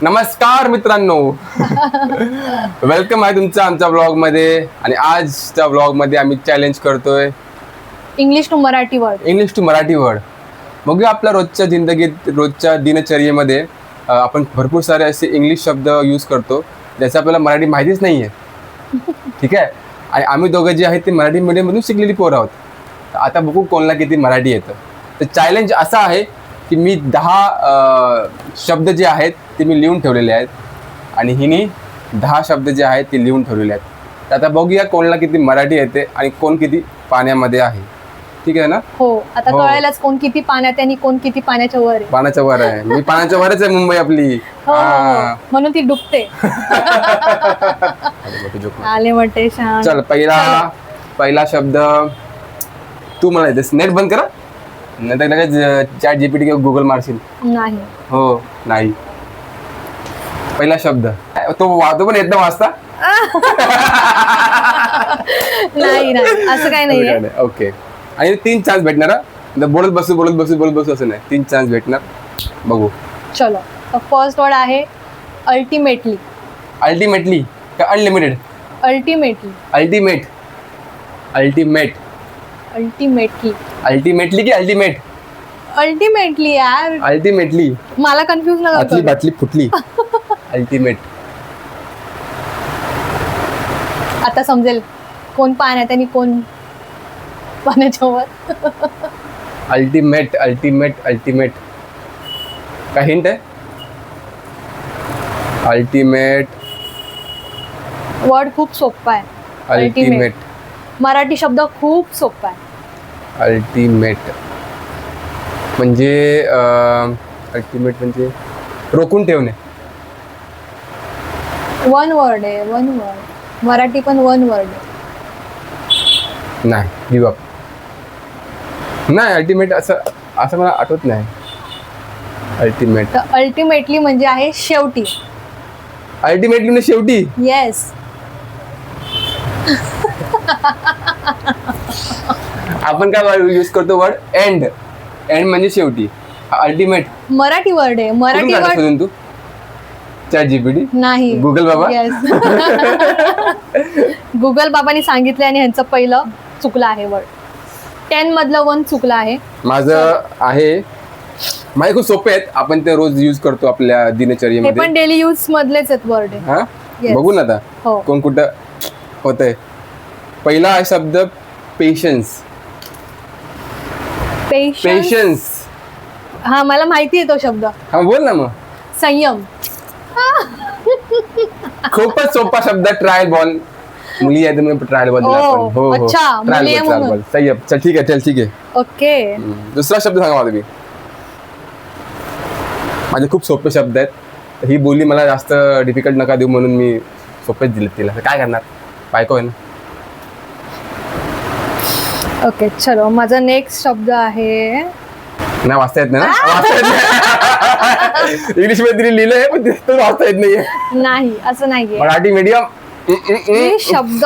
नमस्कार मित्रांनो. वेलकम आहे तुमचं आमच्या ब्लॉग मध्ये. आणि आजच्या ब्लॉग मध्ये आम्ही चॅलेंज करतोय इंग्लिश टू मराठी वर्ड. बघूया आपल्या रोजच्या जिंदगीत, रोजच्या दिनचर्येमध्ये आपण भरपूर सारे असे इंग्लिश शब्द यूज करतो ज्याचं आपल्याला मराठी माहितीच नाही आहे. ठीक आहे. आणि आम्ही दोघं जे आहेत ते मराठी मीडियममधून शिकलेली पोरं आहोत. तर आता बघू कोणाला किती मराठी येतं. तर चॅलेंज असा आहे की मी 10 शब्द जे आहेत ते मी लिहून ठेवलेले आहेत आणि हिनी 10 शब्द जे आहेत ते लिहून ठेवलेले आहेत. तर आता बघूया कोणाला किती मराठी येते आणि कोण किती पाण्यामध्ये आहे. ठीक आहे ना? हो. आता कळायलाच कोण किती पाण्यात आहे आणि कोण किती पाण्याच्या वर आहे. पाण्याच्या वर आहे. मी पाण्याच्या वरच आहे. मुंबई आपली. म्हणून ती डुबते. आले म्हणते शान. चल पहिला शब्द तू मला येतेस. नेट बंद करा नंतर लगेच चॅट जीपीटी किंवा गुगल मारशील. नाही. हो नाही. पहिला शब्द तो पण येत ना वाचता. नाही असं काही नाहीये. ओके. आणि 3 चान्स भेटणार. बोलत बसू असं नाही. 3 चान्स भेटणार. बघू. चलो. फर्स्ट वर्ड आहे अल्टिमेटली. अल्टिमेटली का अनलिमिटेड? अल्टिमेटली. अल्टिमेटली की अल्टिमेट? अल्टिमेटली यार. अल्टिमेटली. मला कन्फ्युज नका करू. बाटली फुटली. अल्टिमेट. आता समजेल कोण पाण्यात आणि कोण पाण्याच्या वर. अल्टिमेट काय हिंट आहे? अल्टिमेट वर्ड खूप सोपा आहे. अल्टिमेट. मराठी शब्द खूप सोपा आहे. अल्टिमेट म्हणजे अल्टिमेट म्हणजे रोखून ठेवणे. वन वर्ड आहे. One word. मराठी पण वन वर्ड आहे. नाही. Give up. नाही अल्टिमेट असं मला आठवत नाही. अल्टिमेट. अल्टिमेटली म्हणजे आहे शेवटी. अल्टिमेटली म्हणजे शेवटी. येस. आपण काय यूज करतो वर्ड? एंड म्हणजे शेवटी. अल्टिमेट मराठी वर्ड आहे. मराठी वर्ड. तू चॅट जीपीटी नाही. गुगल बाबा. गुगल बाबांनी सांगितलं आणि ह्यांचं पहिलं चुकलं आहे वर्ड. 10 मधलं 1 चुकलं आहे. माझं खूप सोपे आहेत. आपण ते रोज यूज करतो आपल्या हे दिनचर्येमध्ये. पण डेली यूज मधलेच आहेत वर्ड आहे. हा Yes. बघू ना आता हो. कोण कुठं होतंय. पहिला आहे शब्द पेशन्स. पेशन्स. हा मला माहिती आहे तो शब्द. हा बोल ना मग. संयम. खूपच सोपा शब्द. Trial ball. मुली आहे तुम्ही ट्रायल बॉल दिला आपण. हो अच्छा, मुली आहे ट्रायल बॉल. सही आहे. चल ठीक आहे. ओके. दुसरा शब्द सांगा मला तुम्ही. माझे खूप सोपे शब्द आहेत. ही बोली मला जास्त डिफिकल्ट नका देऊ म्हणून मी सोपेच दिले तिला. काय करणार, बायको आहे ना. ओके चलो. माझा नेक्स्ट शब्द आहे. नाही वाचता येत नाही ना. वाचता येत नाही. इंग्लिश मध्ये तिने लिहिलं आहे पण ते वाचता येत नाहीये. नाही असं नाहीये. मराठी मीडियम. मी शब्द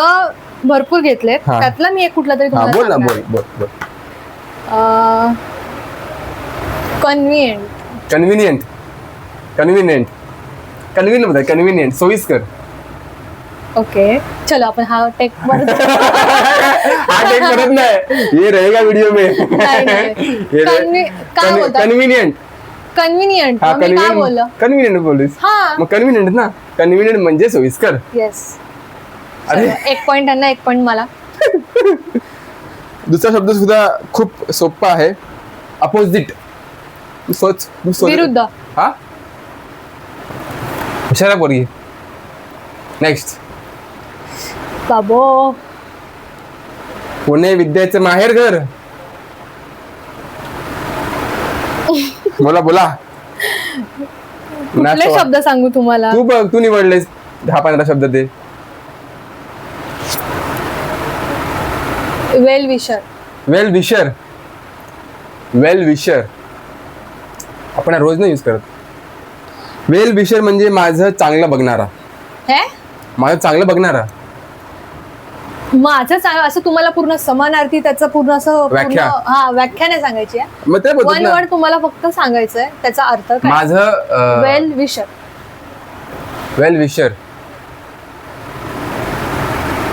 भरपूर घेतलेत. त्यातला मी एक कुठला तरी बोल ना. तुम्हाला बोल. कन्व्हिनियंट सोयीस्कर. ओके चलो आपण हा टेक करत नाही. ये रहेगा वीडियो में. कन्व्हिनियंट. कन्व्हिनियंट बोललीस. मग कन्व्हिनियंट ना. कन्व्हिनियंट म्हणजे सोयीस्कर. येस. अरे 1 पॉइंट त्यांना 1 पॉइंट मला. दुसरा शब्द सुद्धा खूप सोपा आहे. अपोजिट. विरुद्ध. हा हुशारा पोरगी. नेक्स्ट. बाबो. पुणे विद्याचं माहेरघर. बोला. कुठले शब्द सांगू तुम्हाला? तू बघ. तू निवडलेस 10-15 शब्द ते. Well wisher. आपण रोज नाही यूज करत. वेल विशर म्हणजे माझं चांगलं बघणारा. माझं असं तुम्हाला पूर्ण समानार्थी त्याचं पूर्ण असं व्याख्याने सांगायची आहे. वन वर्ड तुम्हाला फक्त सांगायचंय त्याचा अर्थ काय. माझं वेल विशर. वेल विशर,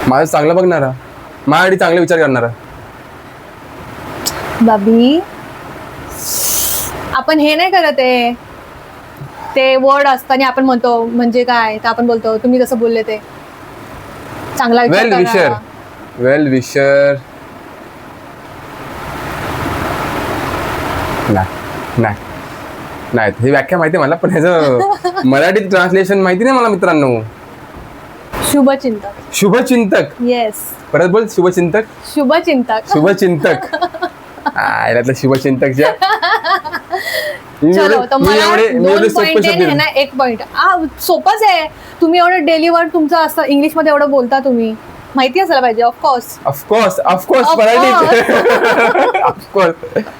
माझं चांगलं बघणारा, माझ्यासाठी चांगले विचार करणारा. बाबी आपण हे नाही करत आहे, ते वर्ड असताना आपण म्हणतो म्हणजे काय, तर आपण बोलतो तुम्ही जसं बोलले ते चांगला विचार वेल विशर, करणारा. Well wisher. नाही नाही, ही व्याख्या माहिती आहे मला, पण ह्याचं मराठी ट्रान्सलेशन माहिती नाही मला मित्रांनो. शुभचिंतक. शुभचिंतक. येस, परत बोल. शुभचिंतक. शुभचिंतक. शुभचिंतक. त्यातलं शुभचिंतकच्या चलो, तर मला मी एवढे 2 सोपे पॉइंट शब्द आहे ना, 1 पॉइंट. सोपंच आहे. तुम्ही एवढं डेली वर्ड तुमचं असं इंग्लिश मध्ये एवढं बोलता, तुम्ही माहिती असायला पाहिजे. ऑफकोर्स ऑफकोर्स मराठीत. ऑफकोर्स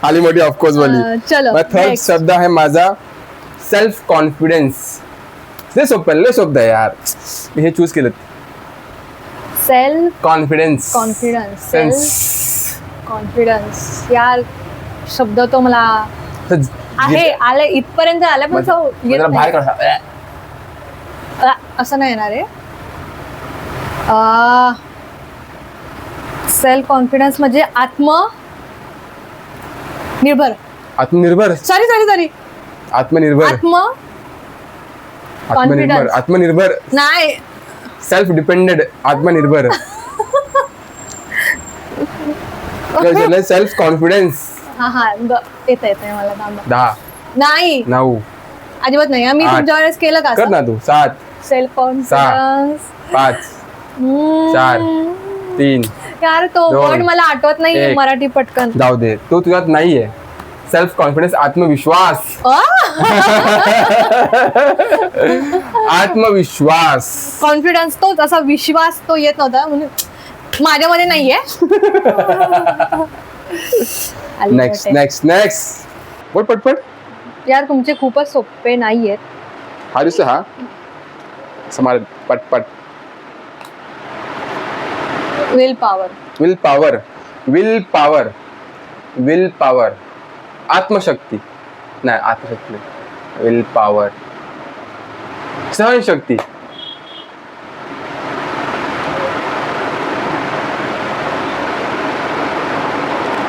आली मोठी ऑफकोर्स वाली. चलो, थर्ड next. शब्द आहे माझा सेल्फ कॉन्फिडन्स. लय सोपं आहे यार, मी हे चूज केलं. Self confidence. कॉन्फिडन्स यार, शब्द तो मला आहे, आले इथपर्यंत आले, पण तो येत बाहेर नाही. काढा. असं नाही येणार आहे. सेल्फ कॉन्फिडन्स म्हणजे आत्मनिर्भर. आत्मनिर्भर. सॉरी आत्मनिर्भर. confidence. आत्मनिर्भर. नाही, सेल्फ डिपेंडेड. आत्मनिर्भर. Self confidence. हा येत मला थांबा. 10 नाही 9 अजिबात नाही. मी 8. तुमच्या वेळेस केलं का कर ना तू. 7 सेल्फ कॉन्फिडन्स? 5 4 3 यार तो 2, वर्ड मला आठवत नाही 1. मराठी पटकन. जाऊ दे, तो तुझ्यात नाहीये. Self confidence. आत्मविश्वास. आत्मविश्वास. कॉन्फिडन्स तोच, असा विश्वास तो येत नव्हता म्हणून माझ्यामध्ये नाहीये. नेक्स्ट बोल पटपट. यार तुमचे खूपच सोपे नाहीयेत. हा दिसतो हा समार पटपट. Will power. Will power. आत्मशक्ती. नाही, आत्मशक्ती नाही. Will power. सहनशक्ती.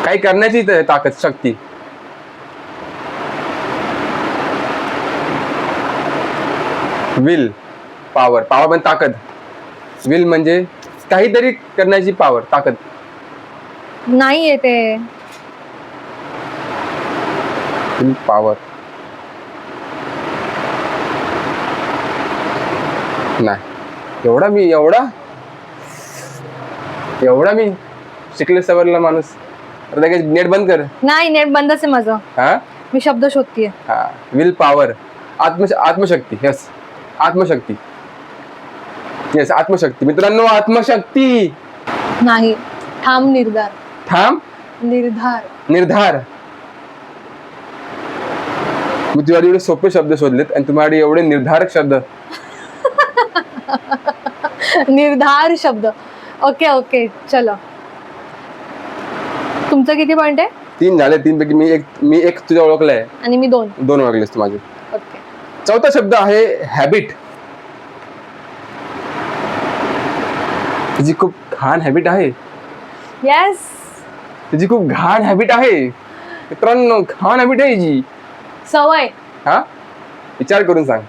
काही करण्याची ताकद, शक्ती. Will power. पॉवर पण ताकद. विल म्हणजे काहीतरी करण्याची पॉवर, ताकद. नाहीये ते. विल पॉवर नाही. एवढा मी शिकले सवरला माणूस. नेट बंद कर. नाही, नेट बंदच आहे माझं. हा मी शब्द शोधतीये. हा. Will power. आत्मशक्ती. यस, आत्मशक्ती. येस, आत्मशक्ती. मित्रांनो, आत्मशक्ती. नाही. ठाम निर्धार. निर्धार. मी तुझ्याकडे एवढे सोपे शब्द शोधलेत आणि तुम्हाला एवढे निर्धारक शब्द. निर्धार शब्द. ओके चलो. तुमचं किती पॉइंट आहे? 3 झाले. 3 पैकी मी एक तुझ्या ओळखलाय आणि मी 2. 2 ओळखलेस तू माझे. ओके. चौथा शब्द आहे हॅबिट. तुझी खूप घाण हॅबिट आहे. येस. तुझी खूप घाण हॅबिट आहे मित्रांनो. घाण हॅबिट आहे जी. सवय. हा, विचार करून सांग.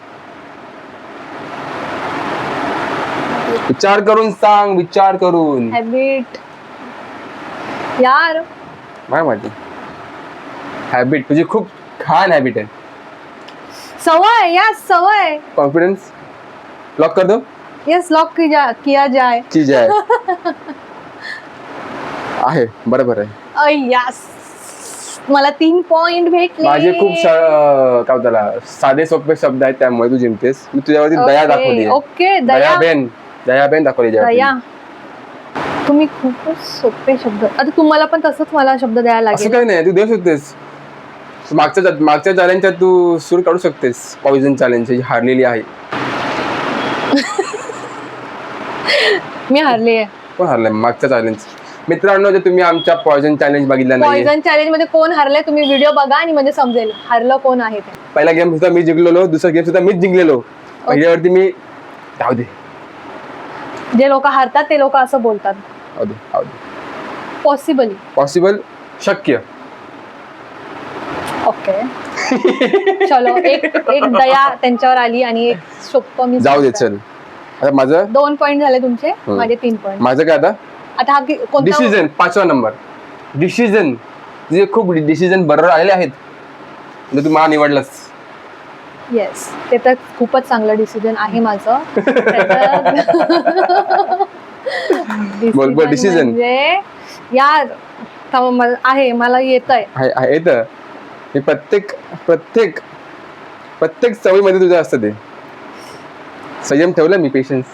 विचार करून. हॅबिट. यार काय माहिती. हॅबिट. तुझी खूप घाण हॅबिट आहे. सवय. यस, सवय. कॉन्फिडन्स. लॉक कर दो. यस, लॉक किया जाए. चीज आहे. बरोबर आहे. यस, मला 3 पॉइंट भेटले. माझे खूप काय त्याला साधे सोपे शब्द आहेत, त्यामुळे तू जिंकतेस. मी तुझ्यावरती दया दाखवली. ओके, दयाबेन दाखवली. दया. तुम्ही खूपच सोपे शब्द. आता तुम्हाला पण तसंच मला शब्द द्यायला असं लागेल. काही नाही, तू देऊ शकतेस. मागच्या चॅलेंजच्या तू सूर काढू शकतेस. पॉइझन चॅलेंज जी हारलेली आहे. मी हारली आहे. कोण हरलाय मागच्या चॅलेंज? मित्रांनो, जर तुम्ही आमच्या पॉइझन चॅलेंज बघितला नाही, पॉइझन चॅलेंज मध्ये कोण हरले तुम्ही व्हिडिओ बघा आणि म्हणजे समजेल हरलं कोण आहे ते. पहिला गेम सुद्धा मी जिंकलेलो, दुसरा गेम सुद्धा मीच जिंकलेलो. पहिल्यावरती मी जाऊ दे जे लोक हारतात ते लोक असं बोलतात. जाऊ दे जाऊ दे. पॉसिबली. पॉसिबल, शक्य. ओके. चलो एक एक दया त्यांच्यावर आली आणि एक सोप्पं मी जाऊ दे चल. आता माझं 2 पॉइंट झाले तुमचे, माझे 3 पॉइंट. माझं काय आता आता हा कोणता डिसिजन 5वा नंबर. डिसिजन जे खूप डिसिजन बरोबर आलेले आहेत म्हणजे तू मला निवडलंस. येस, ते तर खूपच चांगलं डिसिजन आहे माझं. बोल, बोल, decision. म्हणजे यार आहे, मला येतंय. येतं हे प्रत्येक प्रत्येक प्रत्येक सवयीमध्ये तुझं असतं ते. संयम ठेवला मी, पेशन्स.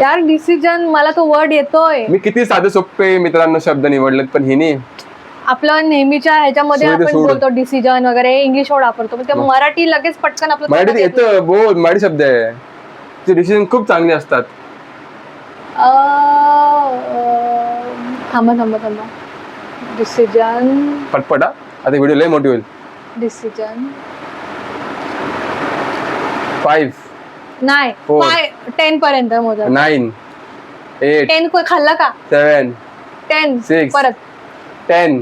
यार डिसिजन, मला तो वर्ड येतोय. मी किती साधे सोपे मित्रांनो शब्द निवडलेत, पण हिने आपलं नेहमीच्या ह्याच्यामध्ये सोड दे, आपण सोड. बोलतो डिसिजन वगैरे, इंग्लिश वर्ड वापरतो, पण ते मराठी लगेच पटकन आपलं मराठीत तोंडात येतं. येतं. बोल, मराठी शब्द आहे. ते डिसिजन खूप चांगले असतात. थांबा थांबा थांबा. डिसिजन. पटपटा, आता व्हिडिओ लय मोठी होईल. डिसिजन 5 नाही, 10 पर्यंत मोजा. 9 8 10 खाल्ला का? 7 10 6 परत 10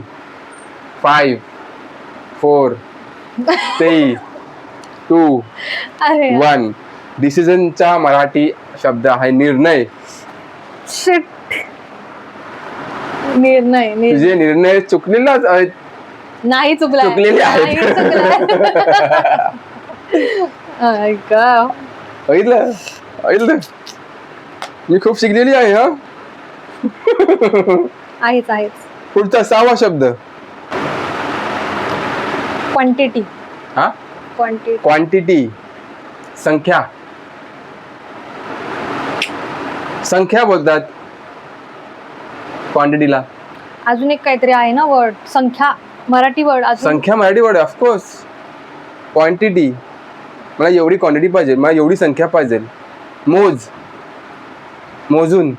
5 4 3 2 अरे 1. डिसिजनचा मराठी शब्द आहे निर्णय. शिट. निर्णय. तुझे निर्णय चुकलेलाच आहेत. नाही चुकला. चुकलेले आहेत. ऐकलं ऐकलं, मी खूप शिकलेली आहे. हा आहेच आहेच. पुढचा 6वा शब्द क्वांटिटी. हा क्वांटिटी. क्वांटिटी, संख्या. संख्या बोलतात क्वांटिटीला. अजून एक काहीतरी आहे ना वर्ड, संख्या. मराठी वर्ड अजून. संख्या मराठी वर्ड ऑफकोर्स. क्वांटिटी, मला एवढी क्वांटिटी पाहिजे, मला एवढी संख्या पाहिजे. मोजून,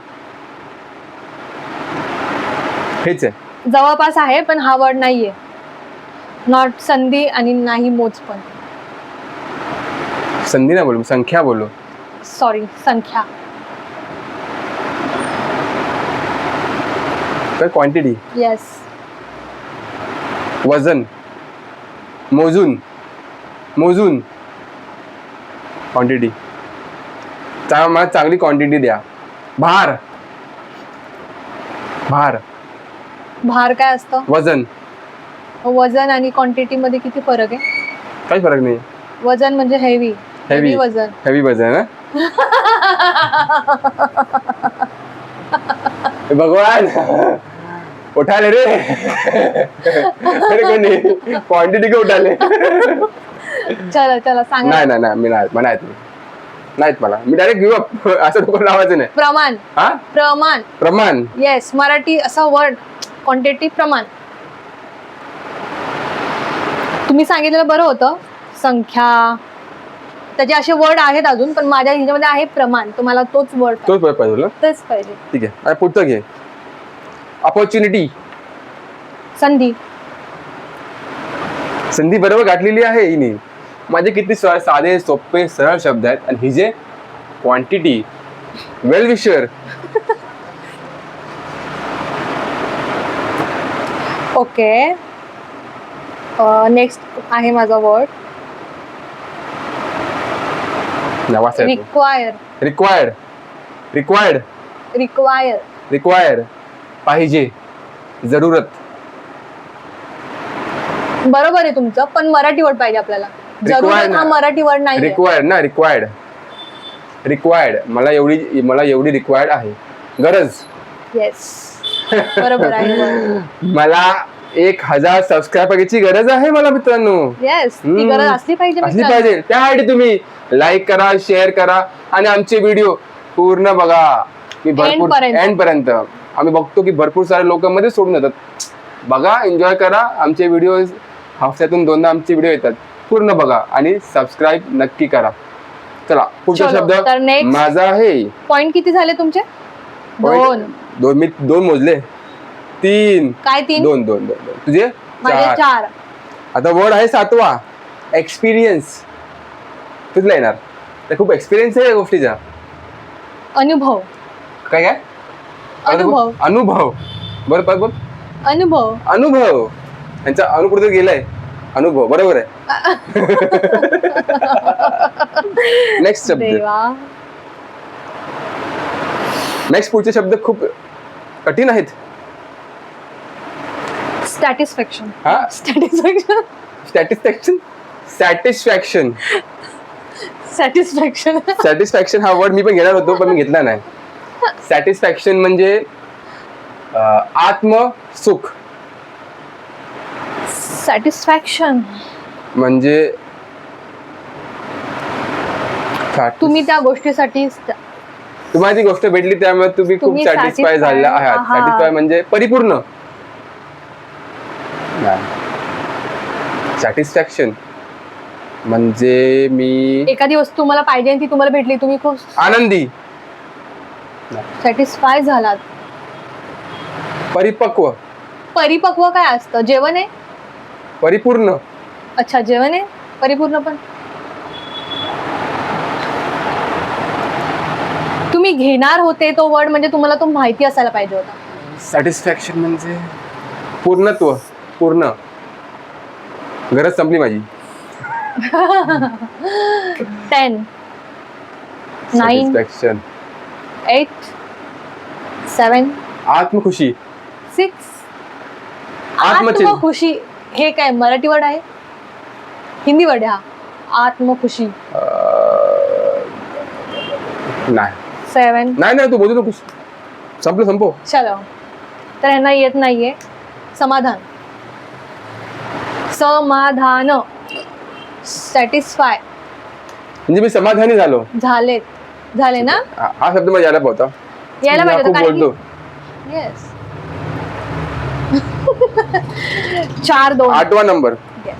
हेच आहे. जवळपास आहे पण हा वर्ड नाहीये. नॉट संधी आणि नाही मोज पण. संधी नाही बोलू, संख्या बोलू. सॉरी, संख्या. काय क्वांटिटी. येस. वजन, मोजून क्वांटिटी. मला चांगली क्वांटिटी द्या. भार भार काय असतं? वजन. वजन आणि क्वांटिटी मध्ये किती फरक आहे? काही फरक नाही. वजन म्हणजे हेवी. हेवी वजन. हेवी वजन ना. भगवान उठाले रे. अरे कोणी क्वांटिटी का उठाले. चला चला सांगा. नाही मी नाहीत मला. मी डायरेक्ट गिव अप. असं डोकं लावायचं नाही. प्रमाण. हा, प्रमाण. येस, मराठी असा वर्ड क्वांटिटी, प्रमाण. तुम्ही सांगितलेलं बरं होतं. संख्या, त्याचे असे वर्ड आहेत अजून, पण माझ्या ह्याच्यामध्ये आहे प्रमाण. तुम्हाला तोच वर्ड पाहिजे तुला. तेच पाहिजे. ठीक आहे. आणि पुढचं घे. अपॉर्च्युनिटी, संधी बरोबर गाठलेली आहे हिने. माझे किती साधे सोपे सरळ शब्द आहेत, आणि ही जे quantity, well wisher. Okay. Next आहे माझा वर्ड रिक्वायर्ड, पाहिजे, जरूरत. बरोबर आहे तुमचं, पण मराठी वर्ड पाहिजे आपल्याला. जरूरत हा मराठी वर्ड नाही. रिक्वायर्ड. मला एवढी रिक्वायर्ड आहे. गरज. येस, बरोबर आहे. मला 1000 सबस्क्रायबरची गरज आहे मला मित्रांनो. येस, ती गरज असली पाहिजे. त्यासाठी तुम्ही लाईक करा, शेअर करा, आणि आमचे व्हिडिओ पूर्ण बघा. मी भरपूर एंड पर्यंत. आम्ही बघतो की भरपूर सारे लोक मध्ये सोडून जातात. बघा, एन्जॉय करा आमचे व्हिडिओ. हफ्त्यातून 2दा आमचे व्हिडिओ येतात. पूर्ण बघा आणि सबस्क्राईब नक्की करा. चला पुढचा शब्द माझा आहे. पॉइंट किती झाले तुमचे? 2. मी 2 मोजले. 3. काय 3? 2. तुझे 4. आता वर्ड आहे 7वा, एक्सपिरियन्स. ऑफिसला येणार तर खूप एक्सपिरियन्स आहे या गोष्टीचा. अनुभव. काय काय अनुभव. अनुभव. बरं बरं बोल. अनुभव. अनुभव. त्यांचा अनुभव गेलाय. अनुभव बरोबर आहे. नेक्स्ट शब्द. देवा. नेक्स्ट पुढचे शब्द खूप कठीण आहेत. सॅटिस्फॅक्शन. हा satisfaction. Satisfaction. Satisfaction. Satisfaction. Satisfaction हा वर्ड मी पण घेणार होतो पण मी घेतला नाही. सॅटिस्फॅक्शन म्हणजे आत्मसुख. सॅटिस्फॅक्शन म्हणजे तुम्ही त्या गोष्टीसाठी तुम्हाला ती गोष्ट भेटली त्यामुळे तुम्ही खूप तुम्ही सॅटिस्फाय झाला आहात. आहात. सॅटिस्फाय म्हणजे परिपूर्ण. सॅटिस्फॅक्शन म्हणजे मी एखादी वस्तू तुम्हाला पाहिजे आणि ती तुम्हाला भेटली, तुम्ही खूप आनंदी. सॅटिस्फाय झालात. परिपक्व. परिपक्व काय असतं? जेवण आहे. परिपूर्ण. अच्छा, जेवण आहे. परिपूर्ण पण तुम्ही घेणार होते तो वर्ड, म्हणजे तुम्हाला तो माहिती असायला पाहिजे होता. सॅटिस्फॅक्शन म्हणजे पूर्णत्व. पूर्ण. गरज संपली माझी. 10 9 सॅटिस्फॅक्शन. 8 7 आत्मखुशी. 6 आत्मखुशी. हे काय मराठी वर्ड आहे? हिंदी वर्ड आहे हा. आत्मखुशी. नाही 7 नाही नाही तू बोलू नकोस. संपव. चलो, तर यांना येत नाहीये. समाधान. समाधान. सॅटिस्फाय. म्हणजे मी समाधानी झालो. झाले ना? हा शब्द मला यायला पाहता. यायला मी पाहिजे खूप होता, कारण बोलतो. की- येस. 4-2. 8वा नंबर. येस.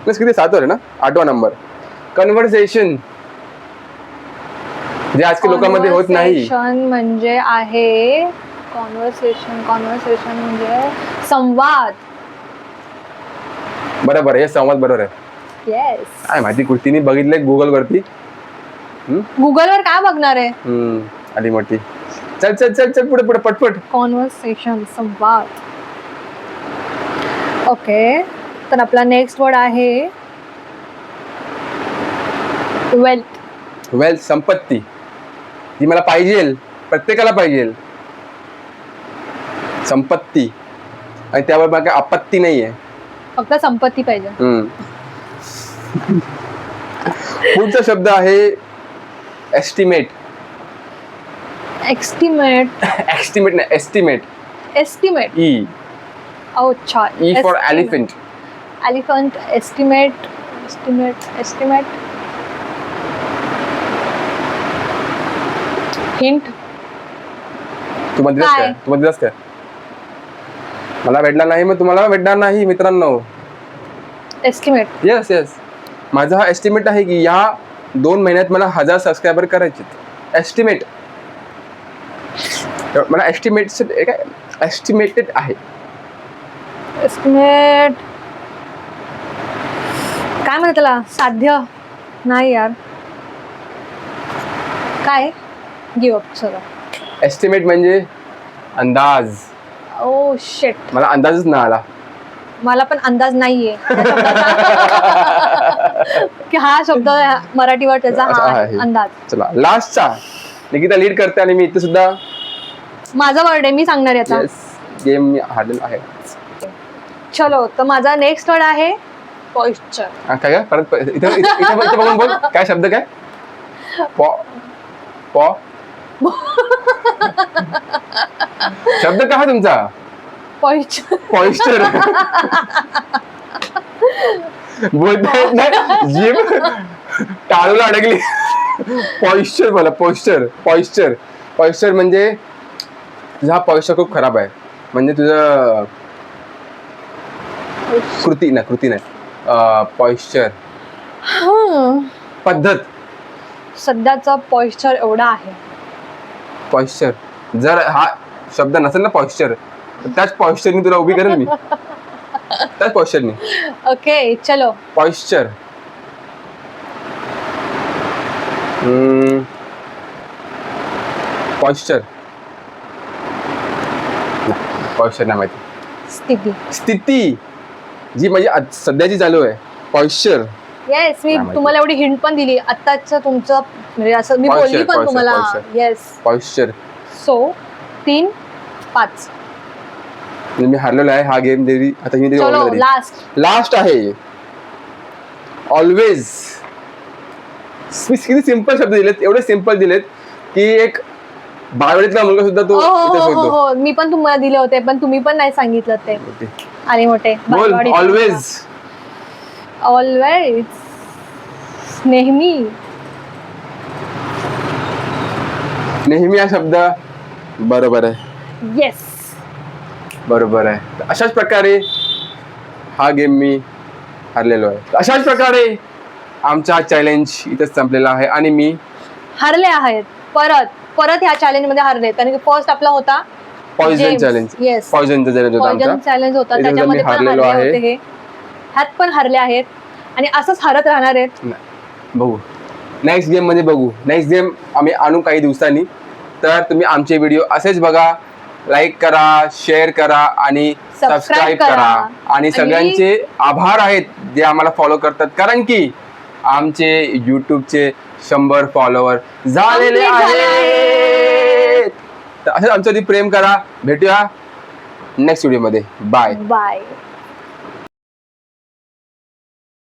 प्लस किती 7 आहे ना. 8वा नंबर. कन्व्हर्सेशन. जे आजकाल लोकांमध्ये होत नाही. Conversation म्हणजे आहे कॉन्व्हर्सेशन म्हणजे संवाद. बरोबर हे संवाद बरोबर आहे. येस. काय माहिती कुठतीने बघितलंय गुगल वरती. गुगलवर काय बघणार आहे? आली मोठी. चल चल चल चल पुढे पुढे पटपट. कॉन्व्हर्सेशन, संवाद. ओके, तर आपला नेक्स्ट वर्ड आहे वेल्थ. वेल्थ. संपत्ती. जी मला पाहिजे. प्रत्येकाला पाहिजे संपत्ती. आणि त्यावर मला काही आपत्ती नाहीये. फक्त संपत्ती पाहिजे. पुढचा शब्द आहे एस्टिमेट. एस्टिमेट. एस्टिमेट नाही एस्टिमेट. एस्टिमेट. ई. अच्छा. E for elephant. Elephant. Estimate. Estimate. Hint. तुम्हाला दिलास काय? मला भेटणार नाही मग तुम्हाला भेटणार नाही मित्रांनो. एस्टिमेट. Yes yes. माझा हा एस्टिमेट आहे की या 2 महिन्यात मला 1000 सबस्क्रायबर करायचे. एस्टिमेट. मला एस्टिमेटेड आहे. एस्टिमेट काय म्हणतात त्याला? साध्य नाही यार. काय? गिव अप सगळं. एस्टिमेट म्हणजे अंदाज. Oh shit. मला अंदाजच नाही आला. मला पण अंदाज नाहीये की हा शब्द मराठी वर्ड त्याचा असा हा आहे. अंदाज. चला लास्टचा. निकिता लीड करते आणि मी इथे सुद्धा. माझा वर्ड आहे, मी सांगणार याचा. गेम मी हारलेला आहे. चलो, तर माझा नेक्स्ट वर्ड आहे पॉइश्चर. काय काय परत इथे बघून बोल. काय शब्द काय? पॉ पॉ शब्द काय आहे तुमचा? पॉइश्चर. पॉइस्चर. बोलता येत नाही. जीभ टाळूला अडकली. पॉइस्चर बोला. पॉइस्चर म्हणजे तुझा पॉइस्चर खूप खराब आहे. म्हणजे तुझं कृती नाही. पॉइस्चर पद्धत. सध्याचा पॉइश्चर एवढा आहे. पॉइस्चर. जर हा शब्द नसेल ना पॉइस्चर, त्याच पॉइस्चरनी तुला उभी करेल मी. त्याच पॉइस्चरनी. ओके चलो. पॉइस्चर. पॉइश्चर. पॉइश्चर नाही माहिती. स्थिती. स्थिती जी म्हणजे सध्याची चालू आहे. पॉइश्चर. येस, मी नाही माहिती. तुम्हाला एवढी हिंट पण दिली आत्ताच तुमचं, म्हणजे असं मी Posture, बोलली पण posture, तुम्हाला. posture. येस. पॉइश्चर. सो 3, 5. म्हणजे मी हारलेलो आहे हा गेम. तरी आता मी चलो लास्ट आहे. ऑलवेज. किती सिंपल शब्द दिलेत, एवढे सिंपल दिलेत की एक बालवाडीतला मुलगा सुद्धा तो इथे शोधतो. हो, मी पण तुम्हाला दिले होते पण तुम्ही पण नाही सांगितलं ते. आणि मोठे बोल. ऑलवेज. ऑलवेज. नेहमी. नेहमी हा शब्द बरोबर आहे. येस. बरोबर आहे. तर अशाच प्रकारे हा गेम मी हरलेलो आहे. तर अशाच प्रकारे आमचा चॅलेंज इथंच संपलेला आहे आणि मी हरले आहेत. परत ह्या चॅलेंज मध्ये हरले. कारण फर्स्ट आपला होता पॉइझन चॅलेंज. येस, पॉइझनचा चॅलेंज होता पॉइझन आमचा. चॅलेंज होता. त्याच्यामध्ये त्याच्यामध्ये मी पण हरलेलो हरले आहे. होते हे. ह्यात पण हरले आहेत आणि असंच हरत राहणार आहेत. बघू नेक्स्ट गेम मध्ये बघू. नेक्स्ट गेम आम्ही आणू काही दिवसांनी. तर तुम्ही आमचे व्हिडिओ असेच बघा, लाईक करा, शेअर करा आणि सबस्क्राईब करा. आणि सगळ्यांचे आभार आहेत जे आम्हाला फॉलो करतात, कारण की आमचे युट्यूबचे 100 फॉलोअर झालेले आहेत. तर असंच आमच्यावरती प्रेम करा. भेटूया नेक्स्ट व्हिडिओमध्ये. बाय.